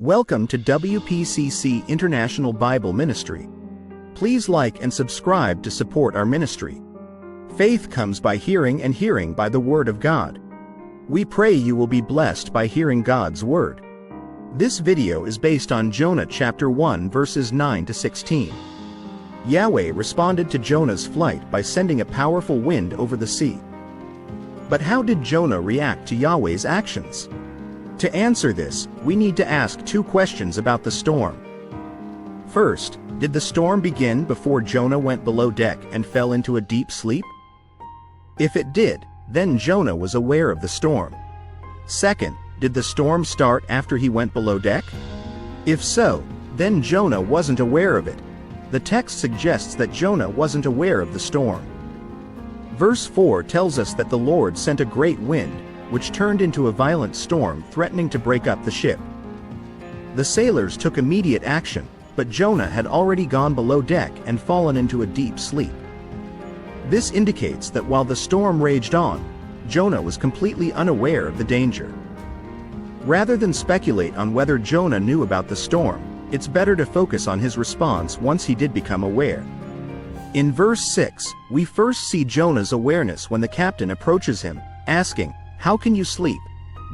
Welcome to WPCC International Bible Ministry. Please like and subscribe to support our ministry. Faith comes by hearing and hearing by the Word of God. We pray you will be blessed by hearing God's Word. This video is based on Jonah chapter 1 verses 9 to 16. Yahweh responded to Jonah's flight by sending a powerful wind over the sea. But how did Jonah react to Yahweh's actions? To answer this, we need to ask two questions about the storm. First, did the storm begin before Jonah went below deck and fell into a deep sleep? If it did, then Jonah was aware of the storm. Second, did the storm start after he went below deck? If so, then Jonah wasn't aware of it. The text suggests that Jonah wasn't aware of the storm. Verse 4 tells us that the Lord sent a great wind, which turned into a violent storm threatening to break up the ship. The sailors took immediate action, but Jonah had already gone below deck and fallen into a deep sleep. This indicates that while the storm raged on, Jonah was completely unaware of the danger. Rather than speculate on whether Jonah knew about the storm, it's better to focus on his response once he did become aware. In verse 6, we first see Jonah's awareness when the captain approaches him, asking, "How can you sleep?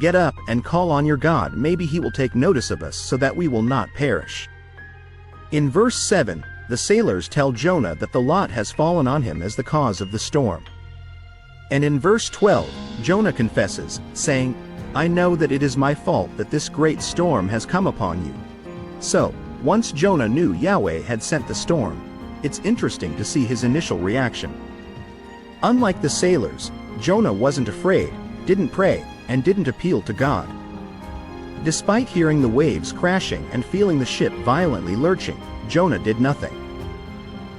Get up and call on your God, maybe he will take notice of us so that we will not perish." In verse 7, the sailors tell Jonah that the lot has fallen on him as the cause of the storm. And in verse 12, Jonah confesses, saying, "I know that it is my fault that this great storm has come upon you." So, once Jonah knew Yahweh had sent the storm, it's interesting to see his initial reaction. Unlike the sailors, Jonah wasn't afraid, didn't pray, and didn't appeal to God. Despite hearing the waves crashing and feeling the ship violently lurching, Jonah did nothing.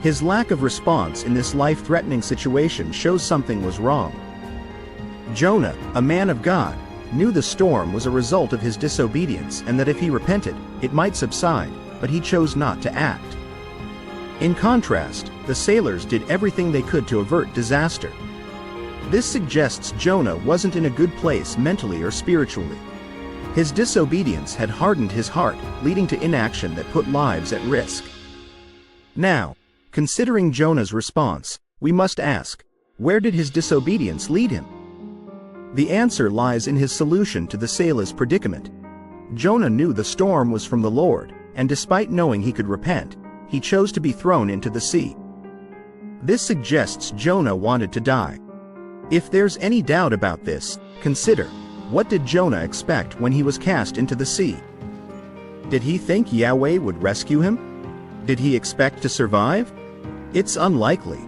His lack of response in this life-threatening situation shows something was wrong. Jonah, a man of God, knew the storm was a result of his disobedience and that if he repented, it might subside, but he chose not to act. In contrast, the sailors did everything they could to avert disaster. This suggests Jonah wasn't in a good place mentally or spiritually. His disobedience had hardened his heart, leading to inaction that put lives at risk. Now, considering Jonah's response, we must ask, where did his disobedience lead him? The answer lies in his solution to the sailors' predicament. Jonah knew the storm was from the Lord, and despite knowing he could repent, he chose to be thrown into the sea. This suggests Jonah wanted to die. If there's any doubt about this, consider, what did Jonah expect when he was cast into the sea? Did he think Yahweh would rescue him? Did he expect to survive? It's unlikely.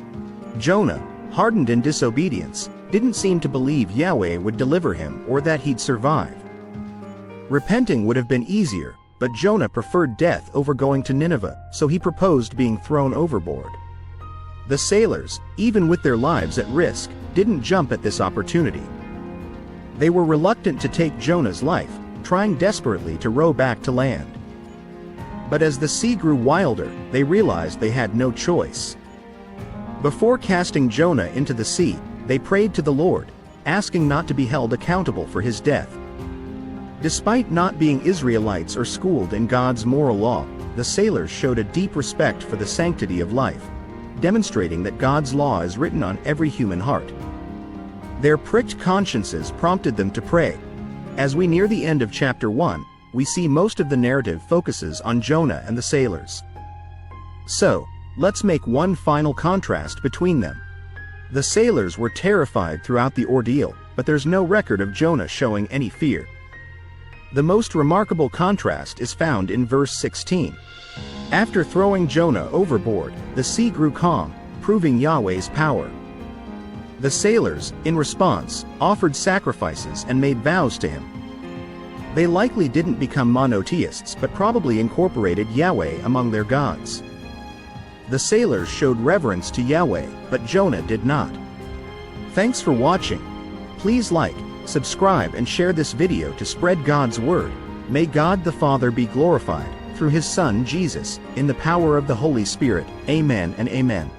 Jonah, hardened in disobedience, didn't seem to believe Yahweh would deliver him or that he'd survive. Repenting would have been easier, but Jonah preferred death over going to Nineveh, so he proposed being thrown overboard. The sailors, even with their lives at risk, didn't jump at this opportunity. They were reluctant to take Jonah's life, trying desperately to row back to land. But as the sea grew wilder, they realized they had no choice. Before casting Jonah into the sea, they prayed to the Lord, asking not to be held accountable for his death. Despite not being Israelites or schooled in God's moral law, the sailors showed a deep respect for the sanctity of life, demonstrating that God's law is written on every human heart. Their pricked consciences prompted them to pray. As we near the end of chapter 1, we see most of the narrative focuses on Jonah and the sailors. So, let's make one final contrast between them. The sailors were terrified throughout the ordeal, but there's no record of Jonah showing any fear. The most remarkable contrast is found in verse 16. After throwing Jonah overboard, the sea grew calm, proving Yahweh's power. The sailors, in response, offered sacrifices and made vows to him. They likely didn't become monotheists but probably incorporated Yahweh among their gods. The sailors showed reverence to Yahweh, but Jonah did not. Thanks for watching. Please like, subscribe and share this video to spread God's word. May God the Father be glorified, through his Son Jesus, in the power of the Holy Spirit. Amen and amen.